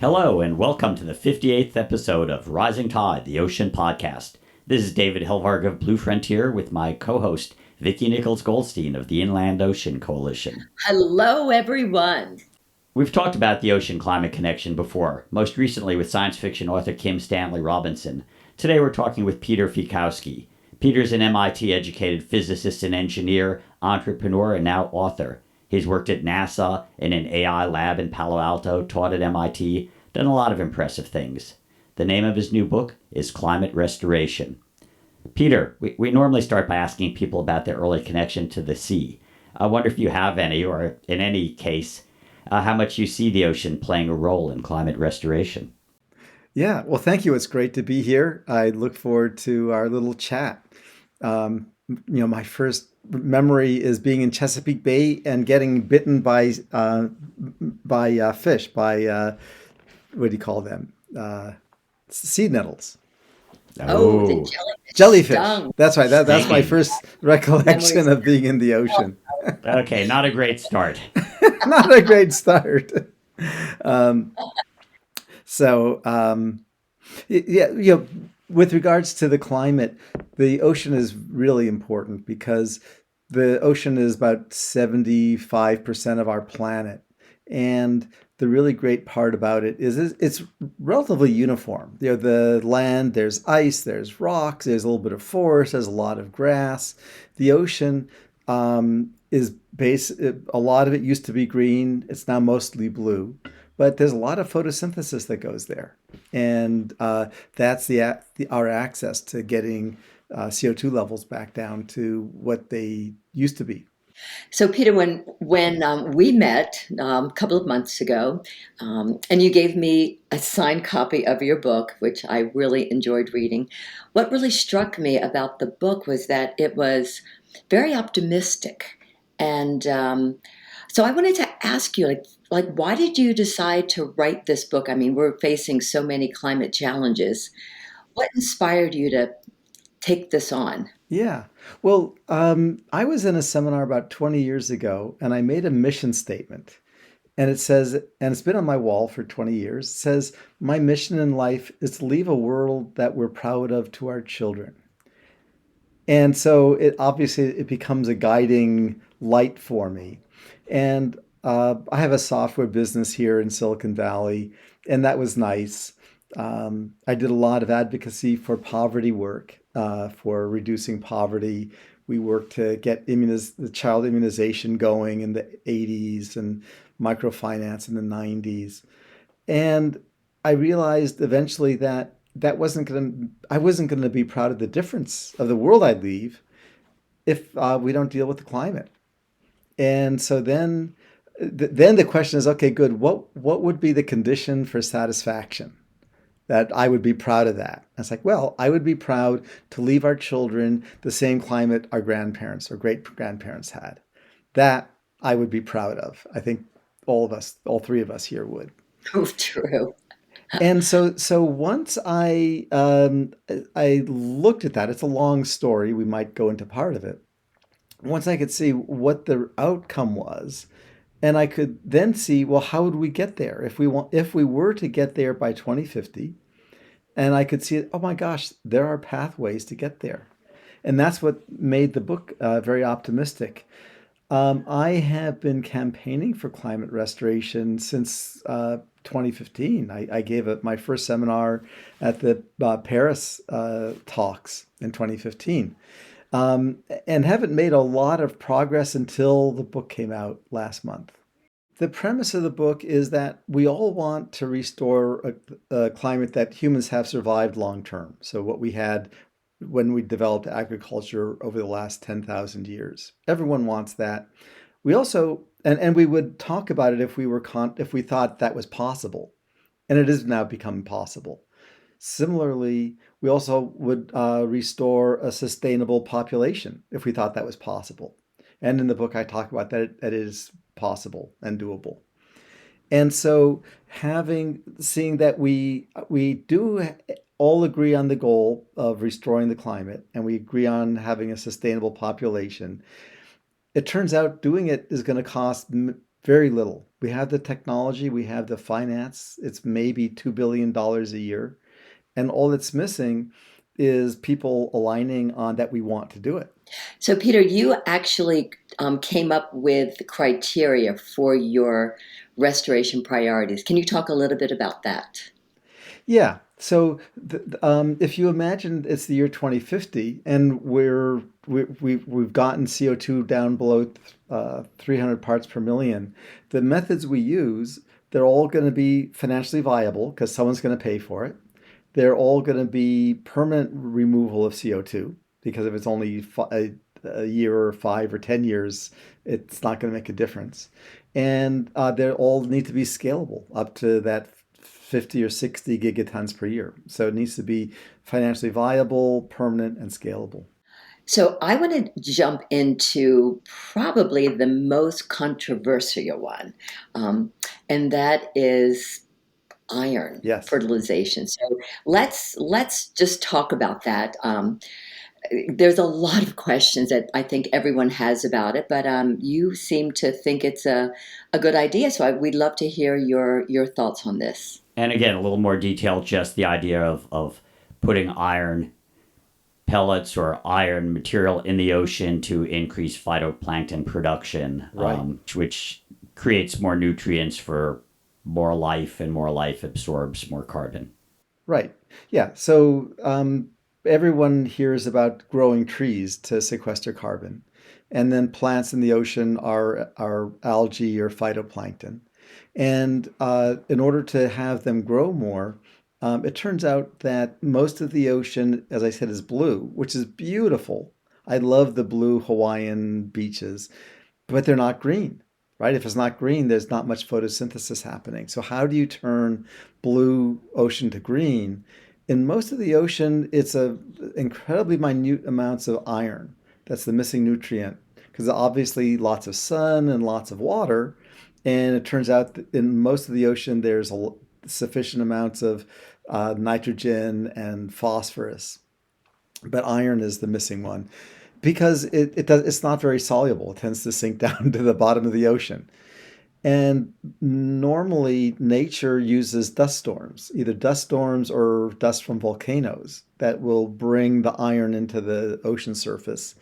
Hello, and welcome to the 58th episode of Rising Tide, the Ocean Podcast. This is David Helvarg of Blue Frontier with my co-host, Vicki Nichols-Goldstein of the Inland Ocean Coalition. Hello, everyone. We've talked about the ocean-climate connection before, most recently with science fiction author Kim Stanley Robinson. Today we're talking with Peter Fiekowsky. Peter's an MIT-educated physicist and engineer, entrepreneur, and now author. He's worked at NASA, in an AI lab in Palo Alto, taught at MIT, done a lot of impressive things. The name of his new book is Climate Restoration. Peter, we normally start by asking people about their early connection to the sea. I wonder if you have any, or in any case, how much you see the ocean playing a role in climate restoration. Yeah, well, thank you. It's great to be here. I look forward to our little chat. My first memory is being in Chesapeake Bay and getting bitten by fish, by what do you call them? Sea nettles. Oh, the Jellyfish. stung. That's right. That's my first recollection of being in the ocean. Okay, not a great start. Not a great start. Um, with regards to the climate, the ocean is really important because the ocean is about 75% of our planet. And the really great part about it is it's relatively uniform. The land, there's ice, there's rocks, there's a little bit of forest, there's a lot of grass. The ocean a lot of it used to be green. It's now mostly blue. But there's a lot of photosynthesis that goes there. And that's our access to getting CO2 levels back down to what they used to be. So, Peter, when we met a couple of months ago, and you gave me a signed copy of your book, which I really enjoyed reading, what really struck me about the book was that it was very optimistic. And so I wanted to ask you, why did you decide to write this book? I mean, we're facing so many climate challenges. What inspired you to take this on? Yeah. Well, I was in a seminar about 20 years ago, and I made a mission statement. And it says, and it's been on my wall for 20 years, it says, my mission in life is to leave a world that we're proud of to our children. And so it becomes a guiding light for me. And I have a software business here in Silicon Valley, and that was nice. I did a lot of advocacy for poverty work, for reducing poverty. We worked to get the child immunization going in the 80s and microfinance in the 90s. And I realized eventually that I wasn't going to be proud of the difference of the world I'd leave if we don't deal with the climate. And so then the question is, okay, good. What would be the condition for satisfaction that I would be proud of that? And it's like, well, I would be proud to leave our children the same climate our grandparents or great grandparents had. That I would be proud of. I think all three of us here would. Oh, true. And so once I looked at that, it's a long story. We might go into part of it. Once I could see what the outcome was, and I could then see, well, how would we get there if we were to get there by 2050? And I could see, oh my gosh, there are pathways to get there, and that's what made the book very optimistic. I have been campaigning for climate restoration since 2015. I gave my first seminar at the Paris talks in 2015. And haven't made a lot of progress until the book came out last month. The premise of the book is that we all want to restore a climate that humans have survived long term. So what we had when we developed agriculture over the last 10,000 years. Everyone wants that. We also, and we would talk about it if we thought that was possible. And it has now become possible. Similarly, we also would restore a sustainable population if we thought that was possible. And in the book, I talk about that it is possible and doable. And so seeing that we do all agree on the goal of restoring the climate, and we agree on having a sustainable population, it turns out doing it is going to cost Very little. We have the technology, we have the finance. It's maybe $2 billion a year. And all that's missing is people aligning on that we want to do it. So, Peter, you actually came up with the criteria for your restoration priorities. Can you talk a little bit about that? Yeah. So if you imagine it's the year 2050 and we've gotten CO2 down below 300 parts per million, the methods we use, they're all going to be financially viable because someone's going to pay for it. They're all going to be permanent removal of CO2 because if it's only a year or 5 or 10 years, it's not going to make a difference. And they all need to be scalable up to that 50 or 60 gigatons per year. So it needs to be financially viable, permanent, and scalable. So, I want to jump into probably the most controversial one, um, and that is iron Yes. fertilization. So, let's just talk about that. There's a lot of questions that I think everyone has about it, but you seem to think it's a good idea. So we'd love to hear your thoughts on this. And again, a little more detail, just the idea of putting iron pellets or iron material in the ocean to increase phytoplankton production, Right. Which creates more nutrients for more life, and more life absorbs more carbon. Right. Yeah. So everyone hears about growing trees to sequester carbon. And then plants in the ocean are algae or phytoplankton. And in order to have them grow more, it turns out that most of the ocean, as I said, is blue, which is beautiful. I love the blue Hawaiian beaches, but they're not green, right? If it's not green, there's not much photosynthesis happening. So how do you turn blue ocean to green? In most of the ocean, it's a incredibly minute amounts of iron. That's the missing nutrient because obviously lots of sun and lots of water. And it turns out that in most of the ocean, there's sufficient amounts of nitrogen and phosphorus. But iron is the missing one because it's not very soluble. It tends to sink down to the bottom of the ocean. And normally nature uses dust storms, either dust storms or dust from volcanoes that will bring the iron into the ocean surface.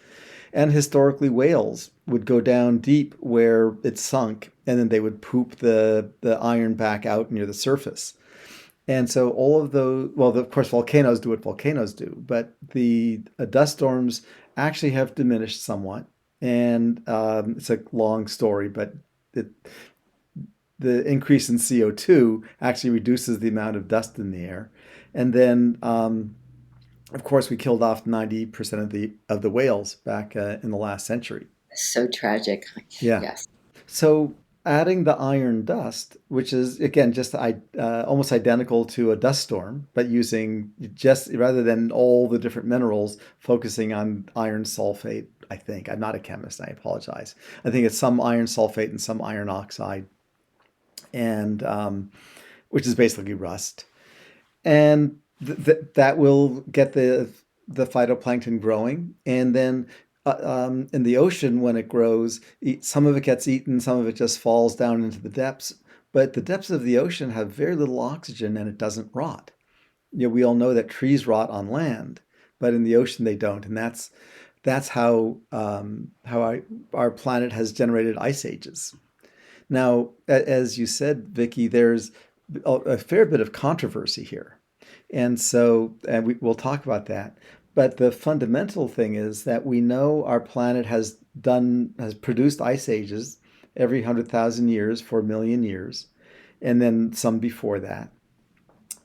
And historically, whales would go down deep where it sunk, and then they would poop the iron back out near the surface. And so all of those, well, of course, volcanoes do what volcanoes do, but the dust storms actually have diminished somewhat. And it's a long story, but it, the increase in CO2 actually reduces the amount of dust in the air. And then, of course, we killed off 90% of the whales back in the last century. So tragic. Yeah. Yes. So adding the iron dust, which is again just almost identical to a dust storm, but using just rather than all the different minerals, focusing on iron sulfate. I think I'm not a chemist. I apologize. I think it's some iron sulfate and some iron oxide, and which is basically rust, and that will get the phytoplankton growing, and then in the ocean when it grows, some of it gets eaten, some of it just falls down into the depths. But the depths of the ocean have very little oxygen, and it doesn't rot. We all know that trees rot on land, but in the ocean they don't, and that's how our planet has generated ice ages. Now, as you said, Vicki, there's a fair bit of controversy here. And we'll talk about that. But the fundamental thing is that we know our planet has produced ice ages every 100,000 years for a million years, and then some before that.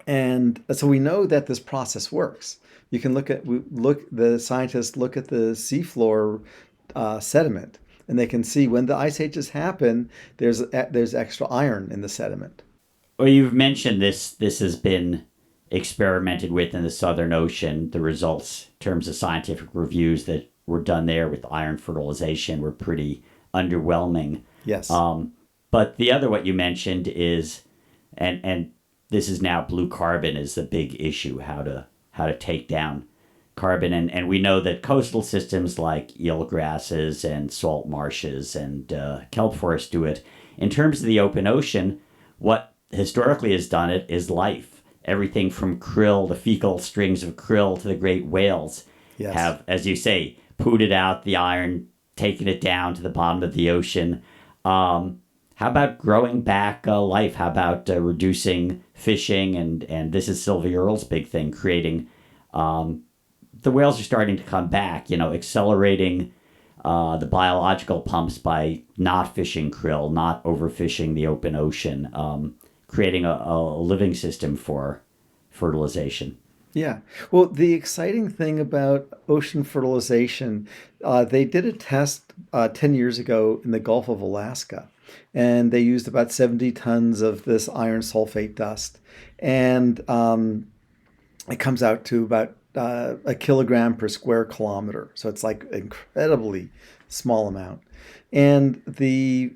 And so we know that this process works. You can the scientists look at the seafloor sediment, and they can see when the ice ages happen, there's extra iron in the sediment. Well, you've mentioned this. This has been experimented with in the Southern Ocean. The results, in terms of scientific reviews that were done there with iron fertilization, were pretty underwhelming. Yes. But the other, what you mentioned is, and this is now blue carbon is the big issue, how to take down carbon. And we know that coastal systems like eelgrasses and salt marshes and kelp forests do it In terms of the open ocean, what historically has done it is life. Everything from krill, the fecal strings of krill, to the great whales Yes. have, as you say, pooted out the iron, taken it down to the bottom of the ocean. How about growing back life? How about reducing fishing? And this is Sylvia Earle's big thing, creating the whales are starting to come back, accelerating the biological pumps by not fishing krill, not overfishing the open ocean, creating a living system for fertilization. Yeah. Well, the exciting thing about ocean fertilization, they did a test 10 years ago in the Gulf of Alaska, and they used about 70 tons of this iron sulfate dust. And it comes out to about a kilogram per square kilometer. So it's like incredibly small amount. And they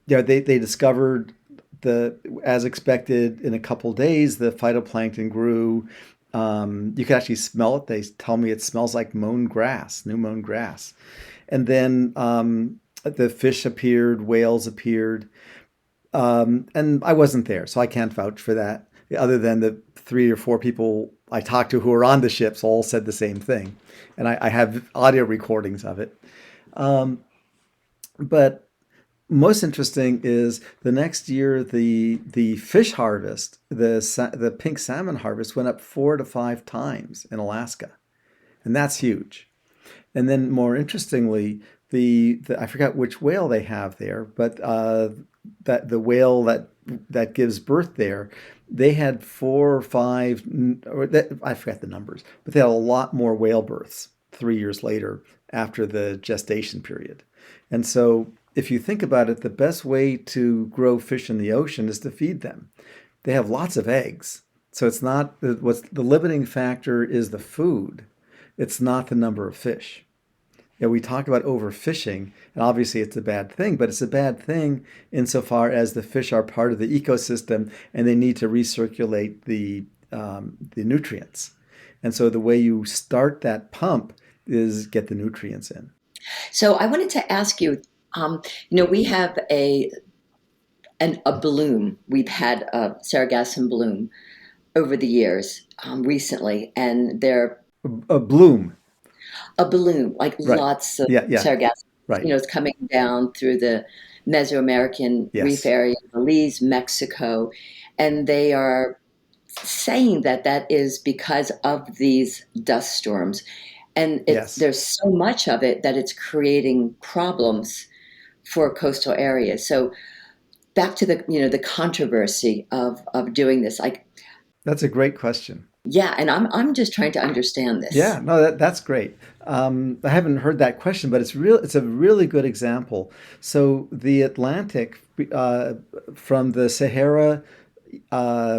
discovered as expected, in a couple days, the phytoplankton grew. You could actually smell it. They tell me it smells like mown grass, new mown grass. And then the fish appeared, whales appeared. And I wasn't there, so I can't vouch for that. Other than the 3 or 4 people I talked to who were on the ships all said the same thing. And I have audio recordings of it. But most interesting is the next year, the fish harvest, the pink salmon harvest went up 4 to 5 times in Alaska. And that's huge. And then more interestingly, the I forgot which whale they have there, but that the whale that gives birth there, they had 4 or 5, I forgot the numbers, but they had a lot more whale births 3 years later after the gestation period. And so if you think about it, the best way to grow fish in the ocean is to feed them. They have lots of eggs. So it's not, what's the limiting factor is the food. It's not the number of fish. We talk about overfishing, and obviously it's a bad thing, but it's a bad thing insofar as the fish are part of the ecosystem and they need to recirculate the nutrients. And so the way you start that pump is get the nutrients in. So I wanted to ask you, we have a bloom. We've had a sargassum bloom over the years, recently, and they're A bloom. a balloon, like Right. lots of Yeah. sargassum. Right. It's coming down through the Mesoamerican Yes. Reef area, Belize, Mexico, and they are saying that is because of these dust storms, and Yes. there's so much of it that it's creating problems for coastal areas. So back to the controversy of doing this, like, That's a great question. yeah, and I'm just trying to understand this. Yeah, no, that's great. I haven't heard that question, but it's a really good example. So the Atlantic, from the Sahara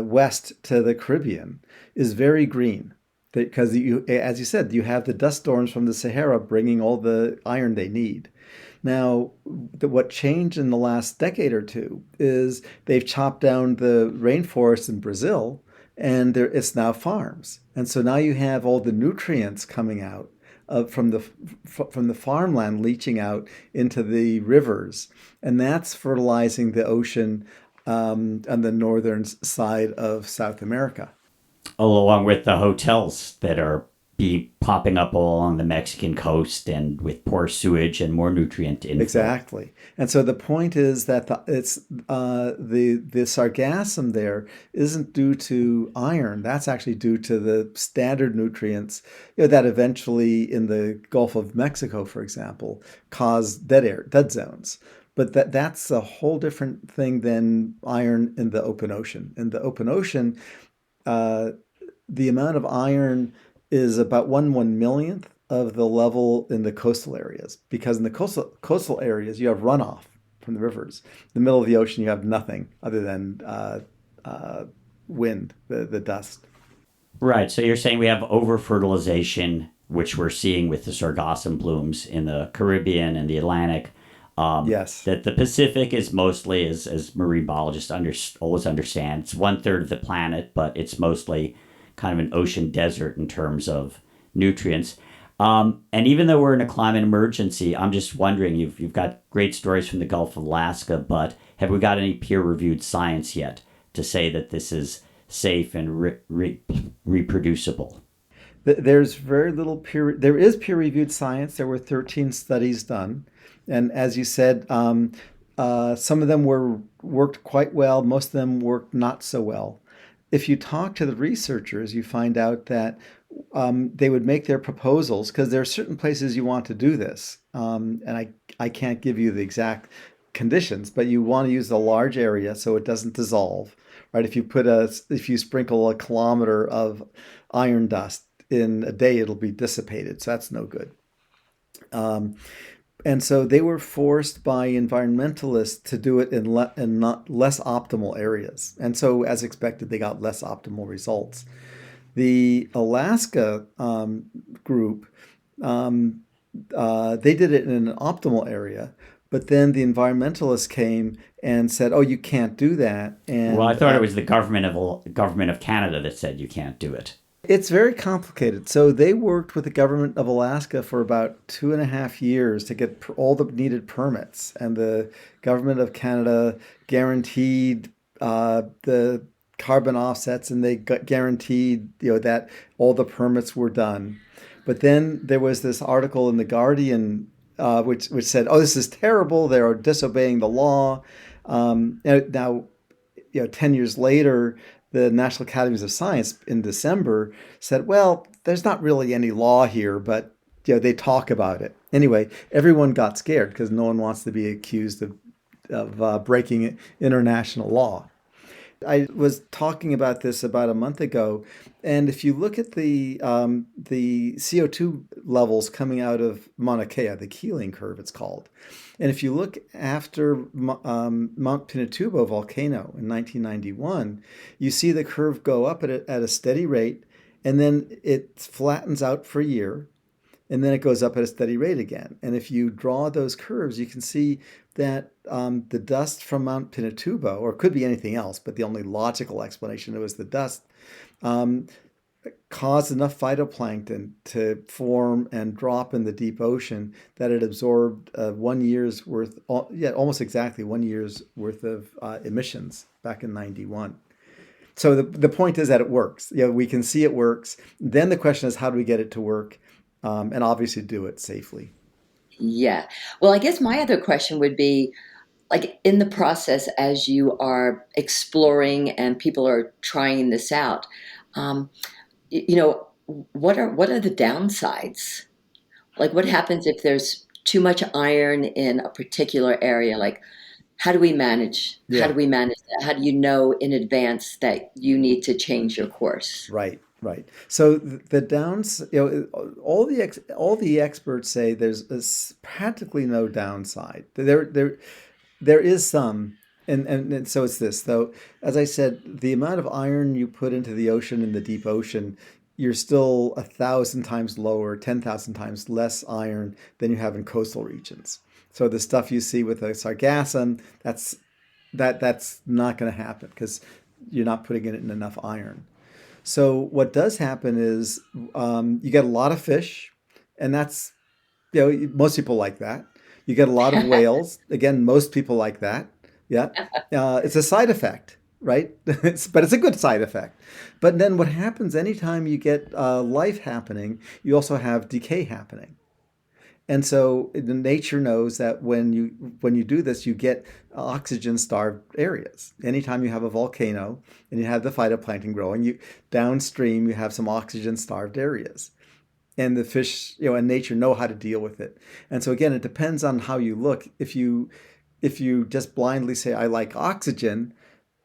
west to the Caribbean, is very green because as you said, you have the dust storms from the Sahara bringing all the iron they need. Now, what changed in the last decade or two is they've chopped down the rainforest in Brazil, and it's now farms. And so now you have all the nutrients coming out from the farmland leaching out into the rivers, and that's fertilizing the ocean on the northern side of South America. Along with the hotels that are popping up all along the Mexican coast and with poor sewage and more nutrient inflow. Exactly. And so the point is that the sargassum there isn't due to iron. That's actually due to the standard nutrients that eventually in the Gulf of Mexico, for example, cause dead zones. But that's a whole different thing than iron in the open ocean. In the open ocean, the amount of iron is about 1/1,000,000th of the level in the coastal areas, because in the coastal areas you have runoff from the rivers. In the middle of the ocean you have nothing other than wind, the dust. Right. So you're saying we have over fertilization, which we're seeing with the sargassum blooms in the Caribbean and the Atlantic. Yes. That the Pacific is mostly, as marine biologists always understand, it's 1/3 of the planet, but it's mostly kind of an ocean desert in terms of nutrients. And even though we're in a climate emergency, I'm just wondering, you've got great stories from the Gulf of Alaska, but have we got any peer-reviewed science yet to say that this is safe and reproducible? There's very little there is peer-reviewed science. There were 13 studies done. And as you said, some of them worked quite well. Most of them worked not so well. If you talk to the researchers, you find out that they would make their proposals because there are certain places you want to do this. And I can't give you the exact conditions, but you want to use a large area so it doesn't dissolve, right? If you sprinkle a kilometer of iron dust in a day, it'll be dissipated. So that's no good. And so they were forced by environmentalists to do it in not less optimal areas. And so, as expected, they got less optimal results. The Alaska group, they did it in an optimal area, but then the environmentalists came and said, "Oh, you can't do that." And Well, I thought it was the government of Canada that said you can't do it. it's very complicated. So they worked with the government of Alaska for about 2.5 years to get all the needed permits, and the government of Canada guaranteed the carbon offsets, and they guaranteed that all the permits were done. But then there was this article in the Guardian which said, "Oh, this is terrible. They are disobeying the law." Now, 10 years later, the National Academies of Science in December said, "Well, there's not really any law here, but they talk about it." Anyway, everyone got scared because no one wants to be accused of breaking international law. I was talking about this about a month ago, and if you look at the CO2 levels coming out of Mauna Kea, the Keeling curve it's called, and if you look after Mount Pinatubo volcano in 1991, you see the curve go up at a steady rate, and then it flattens out for a year, and then it goes up at a steady rate again. And if you draw those curves, you can see that the dust from Mount Pinatubo, or it could be anything else, but the only logical explanation was the dust, caused enough phytoplankton to form and drop in the deep ocean that it absorbed 1 year's worth, almost exactly 1 year's worth of emissions back in 91. So the point is that it works. We can see it works. Then the question is, how do we get it to work? And obviously do it safely. Yeah. Well, I guess my other question would be, like, in the process as you are exploring and people are trying this out, um, you know, what are the downsides? Like, what happens if there's too much iron in a particular area? Like, how do we manage? How Yeah. do we manage that? How do you know in advance that you need to change your course? Right, right. So the downs, all the experts say there's practically no downside. There is some, and so it's this though. As I said, the amount of iron you put into the ocean in the deep ocean, you're still 1,000 times lower, 10,000 times less iron than you have in coastal regions. So the stuff you see with the sargassum, that's not going to happen because you're not putting in enough iron. So what does happen is you get a lot of fish, and that's most people like that. You get a lot of whales. Again, most people like that. Yeah, it's a side effect, right? But it's a good side effect. But then what happens anytime you get life happening, you also have decay happening. And so nature knows that when you do this, you get oxygen-starved areas. Anytime you have a volcano and you have the phytoplankton growing, downstream you have some oxygen-starved areas. And the fish, and nature know how to deal with it. And so again, it depends on how you look. If you just blindly say, "I like oxygen,"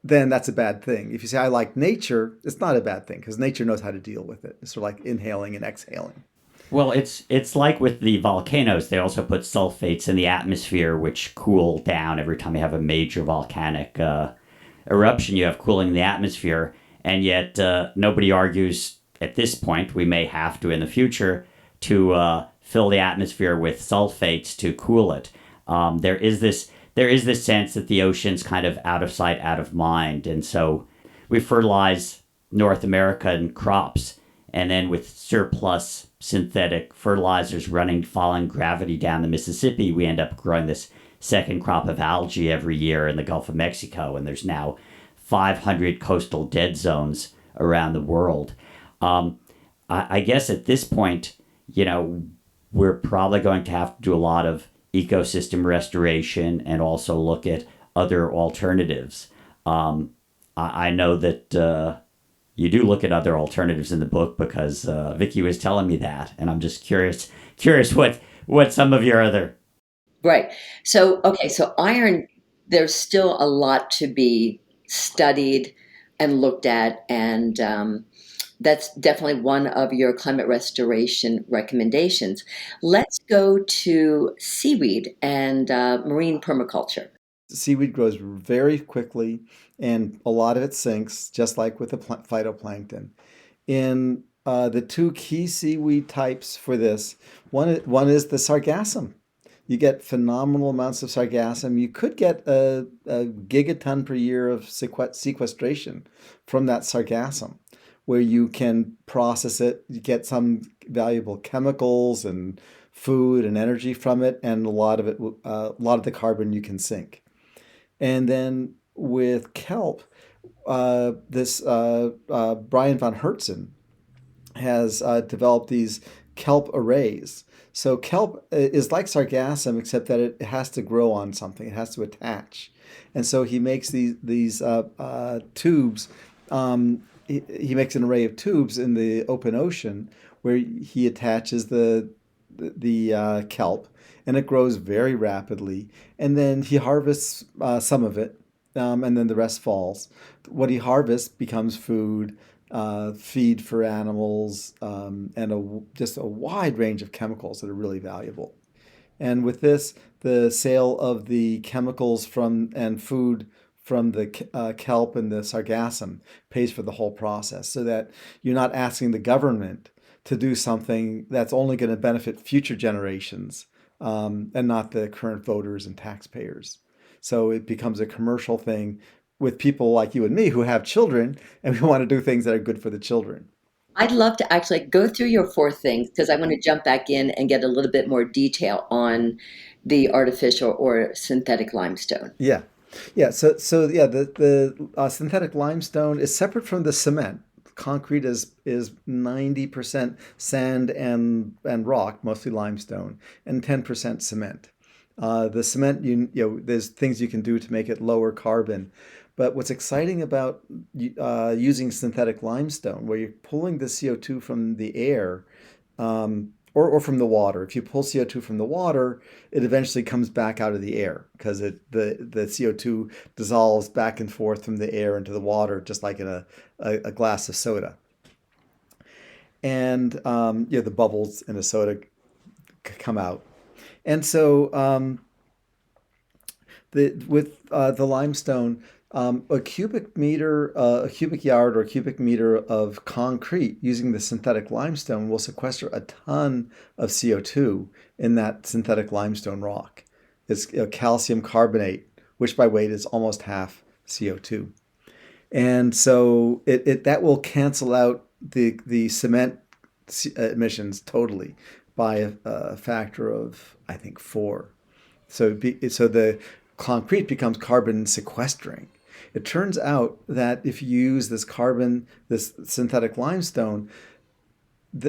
then that's a bad thing. If you say, "I like nature," it's not a bad thing because nature knows how to deal with it. It's sort of like inhaling and exhaling. Well, it's like with the volcanoes. They also put sulfates in the atmosphere, which cool down every time you have a major volcanic eruption. You have cooling in the atmosphere, and yet nobody argues at this point. We may have to in the future to fill the atmosphere with sulfates to cool it. There is this sense that the ocean's kind of out of sight, out of mind, and so we fertilize North American crops. And then with surplus synthetic fertilizers following gravity down the Mississippi, we end up growing this second crop of algae every year in the Gulf of Mexico. And there's now 500 coastal dead zones around the world. I guess at this point, we're probably going to have to do a lot of ecosystem restoration and also look at other alternatives. I know that you do look at other alternatives in the book because Vicki was telling me that, and I'm just curious what some of your other. Right. So, okay, so iron, there's still a lot to be studied and looked at, and that's definitely one of your climate restoration recommendations. Let's go to seaweed and marine permaculture. Seaweed grows very quickly, and a lot of it sinks, just like with the phytoplankton. In the two key seaweed types for this, one is the sargassum. You get phenomenal amounts of sargassum. You could get a gigaton per year of sequestration from that sargassum, where you can process it, you get some valuable chemicals and food and energy from it, and a lot of the carbon you can sink. And then with kelp, this Brian von Hertzen has developed these kelp arrays. So kelp is like sargassum, except that it has to grow on something. It has to attach, and so he makes these tubes. He makes an array of tubes in the open ocean where he attaches the kelp, and it grows very rapidly. And then he harvests some of it, and then the rest falls. What he harvests becomes food, feed for animals, and just a wide range of chemicals that are really valuable. And with this, the sale of the chemicals and food from the kelp and the sargassum pays for the whole process, so that you're not asking the government to do something that's only going to benefit future generations, and not the current voters and taxpayers. So it becomes a commercial thing with people like you and me who have children, and we want to do things that are good for the children. I'd love to actually go through your four things because I want to jump back in and get a little bit more detail on the artificial or synthetic limestone. Yeah, yeah. So yeah, the synthetic limestone is separate from the cement. Concrete is 90% sand and rock, mostly limestone, and 10% cement. The cement, there's things you can do to make it lower carbon. But what's exciting about using synthetic limestone, where you're pulling the CO2 from the air, or from the water. If you pull CO2 from the water, it eventually comes back out of the air because the CO2 dissolves back and forth from the air into the water, just like in a glass of soda. And the bubbles in a soda come out. And so with the limestone, a cubic yard or a cubic meter of concrete using the synthetic limestone will sequester a ton of CO2 in that synthetic limestone rock. It's calcium carbonate, which by weight is almost half CO2. And so that will cancel out the cement emissions totally by a factor of, I think, 4. So the concrete becomes carbon sequestering. It turns out that if you use this synthetic limestone,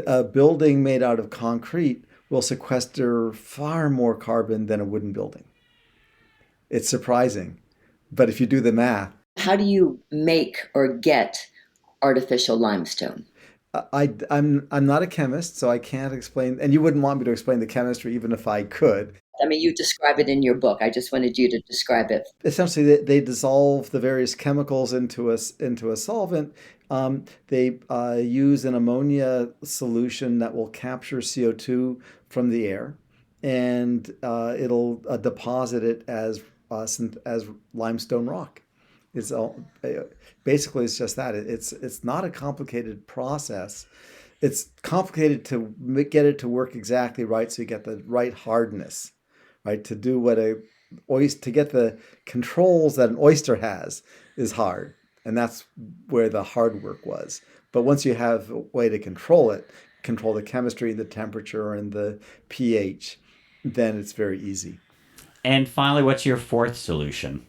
a building made out of concrete will sequester far more carbon than a wooden building. It's surprising, but if you do the math. How do you make or get artificial limestone? I'm not a chemist, so I can't explain, and you wouldn't want me to explain the chemistry even if I could. I mean, you describe it in your book. I just wanted you to describe it. Essentially, they dissolve the various chemicals into a solvent. They use an ammonia solution that will capture CO2 from the air, and it'll deposit it as limestone rock. It's all basically it's just that. It's not a complicated process. It's complicated to get it to work exactly right, so you get the right hardness, right? To get the controls that an oyster has is hard. And that's where the hard work was. But once you have a way to control it, control the chemistry, the temperature, and the pH, then it's very easy. And finally, what's your fourth solution?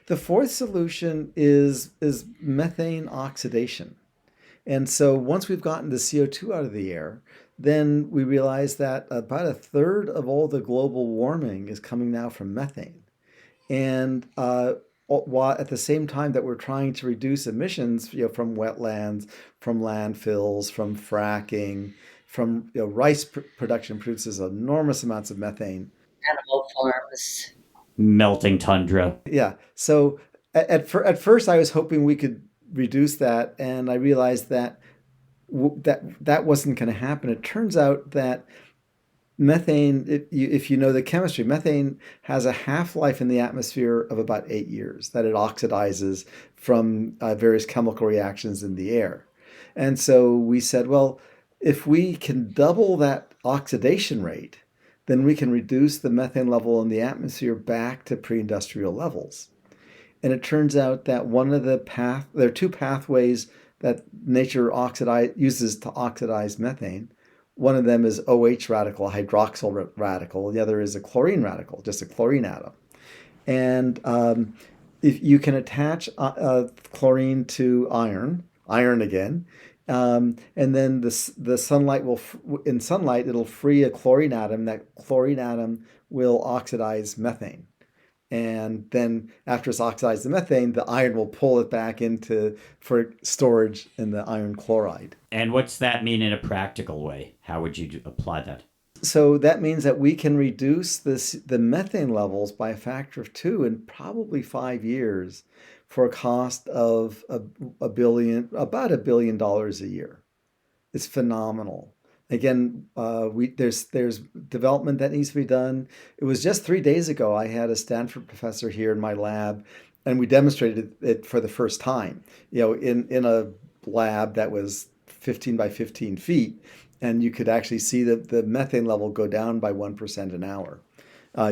The fourth solution is methane oxidation. And so once we've gotten the CO2 out of the air, then we realize that about a third of all the global warming is coming now from methane. And while at the same time that we're trying to reduce emissions, from wetlands, from landfills, from fracking, from rice production produces enormous amounts of methane. Animal farms. Melting tundra. Yeah. So at first I was hoping we could reduce that, and I realized that that wasn't going to happen. It turns out that methane, if you know the chemistry, methane has a half-life in the atmosphere of about 8 years that it oxidizes from various chemical reactions in the air. And so we said, well, if we can double that oxidation rate, then we can reduce the methane level in the atmosphere back to pre-industrial levels. And it turns out that there are two pathways that nature uses to oxidize methane. One of them is OH radical, a hydroxyl radical. The other is a chlorine radical, just a chlorine atom. And if you can attach chlorine to iron again, and then the sunlight in sunlight it'll free a chlorine atom. That chlorine atom will oxidize methane. And then after it's oxidized the methane, the iron will pull it back for storage in the iron chloride. And what's that mean in a practical way? How would you apply that? So that means that we can reduce the methane levels by a factor of 2 in probably 5 years for a cost of about $1 billion a year. It's phenomenal. Again, there's development that needs to be done. It was just 3 days ago I had a Stanford professor here in my lab, and we demonstrated it for the first time. In a lab that was 15 by 15 feet, and you could actually see the methane level go down by 1% an hour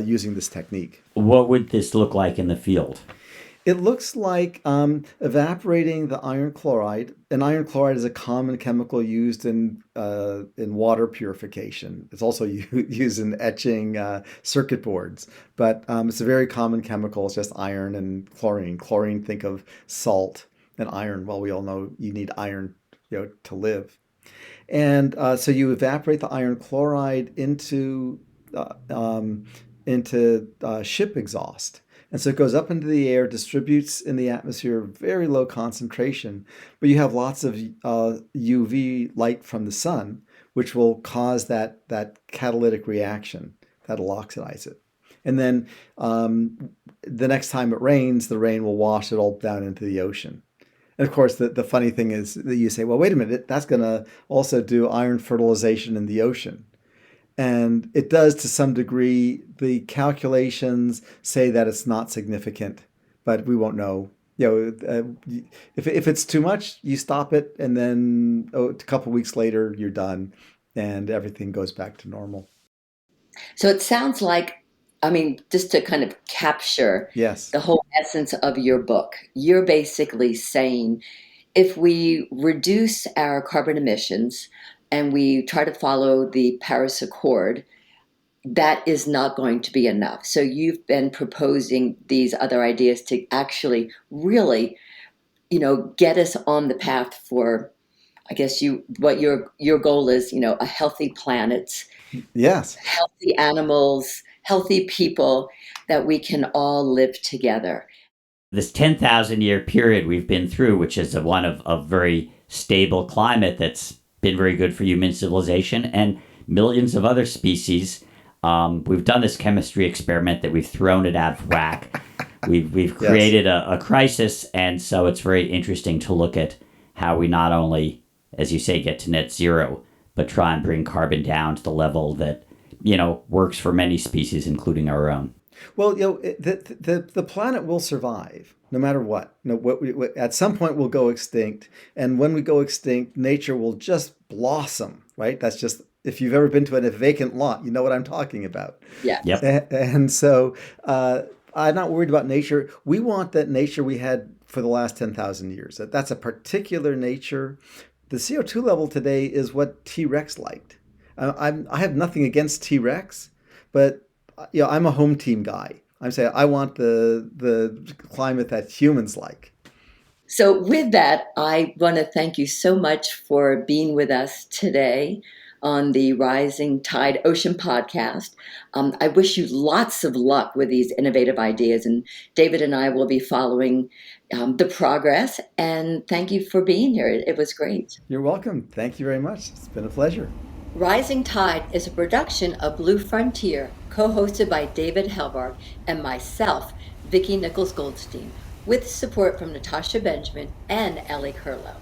using this technique. What would this look like in the field? It looks like evaporating the iron chloride. And iron chloride is a common chemical used in water purification. It's also used in etching circuit boards. But it's a very common chemical. It's just iron and chlorine. Chlorine, think of salt, and iron. Well, we all know you need iron, to live. And so you evaporate the iron chloride into ship exhaust. And so it goes up into the air, distributes in the atmosphere, very low concentration, but you have lots of UV light from the sun, which will cause that catalytic reaction that'll oxidize it. And then the next time it rains, the rain will wash it all down into the ocean. And of course, the funny thing is that you say, well, wait a minute, that's going to also do iron fertilization in the ocean. And it does to some degree. The calculations say that it's not significant, but we won't know. If it's too much, you stop it, and then a couple of weeks later, you're done, and everything goes back to normal. So it sounds like, just to kind of capture Yes. the whole essence of your book, you're basically saying if we reduce our carbon emissions and we try to follow the Paris Accord, that is not going to be enough. So you've been proposing these other ideas to actually really, get us on the path for, I guess what your goal is, a healthy planet, Yes. healthy animals, healthy people, that we can all live together. This 10,000 year period we've been through, which is one of a very stable climate that's been very good for human civilization and millions of other species. We've done this chemistry experiment that we've thrown it out of whack. We've created a crisis, and so it's very interesting to look at how we not only, as you say, get to net zero, but try and bring carbon down to the level that works for many species, including our own. Well, the planet will survive no matter what. At some point we'll go extinct, and when we go extinct, nature will just blossom. Right? That's just, if you've ever been to a vacant lot, you know what I'm talking about. Yeah. Yep. And so I'm not worried about nature. We want that nature we had for the last 10,000 years. That's a particular nature. The CO2 level today is what T-Rex liked. I have nothing against T-Rex, but I'm a home team guy. I'm saying I want the climate that humans like. So with that, I want to thank you so much for being with us today on the Rising Tide Ocean podcast. I wish you lots of luck with these innovative ideas, and David and I will be following the progress. And thank you for being here. It was great. You're welcome. Thank you very much. It's been a pleasure. Rising Tide is a production of Blue Frontier, co-hosted by David Helvarg and myself, Vicki Nichols-Goldstein, with support from Natasha Benjamin and Ellie Curlow.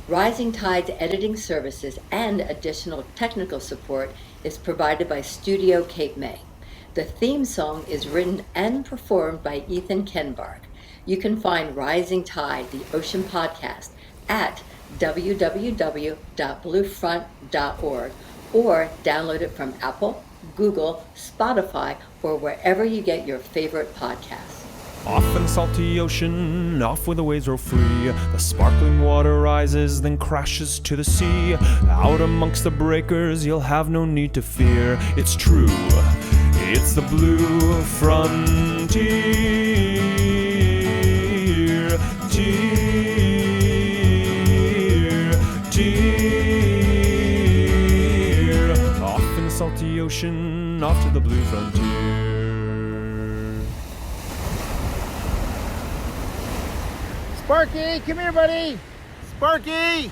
Rising Tide's editing services and additional technical support is provided by Studio Cape May. The theme song is written and performed by Ethan Kenbarg. You can find Rising Tide, the Ocean Podcast, at www.bluefront.org or download it from Apple, Google, Spotify, or wherever you get your favorite podcasts. Off in the salty ocean, off where the waves roll free, the sparkling water rises, then crashes to the sea. Out amongst the breakers, you'll have no need to fear. It's true, it's the blue frontier. Off in the salty ocean, off to the blue frontier. Sparky, come here, buddy. Sparky!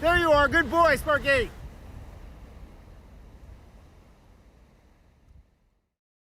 There you are. Good boy, Sparky.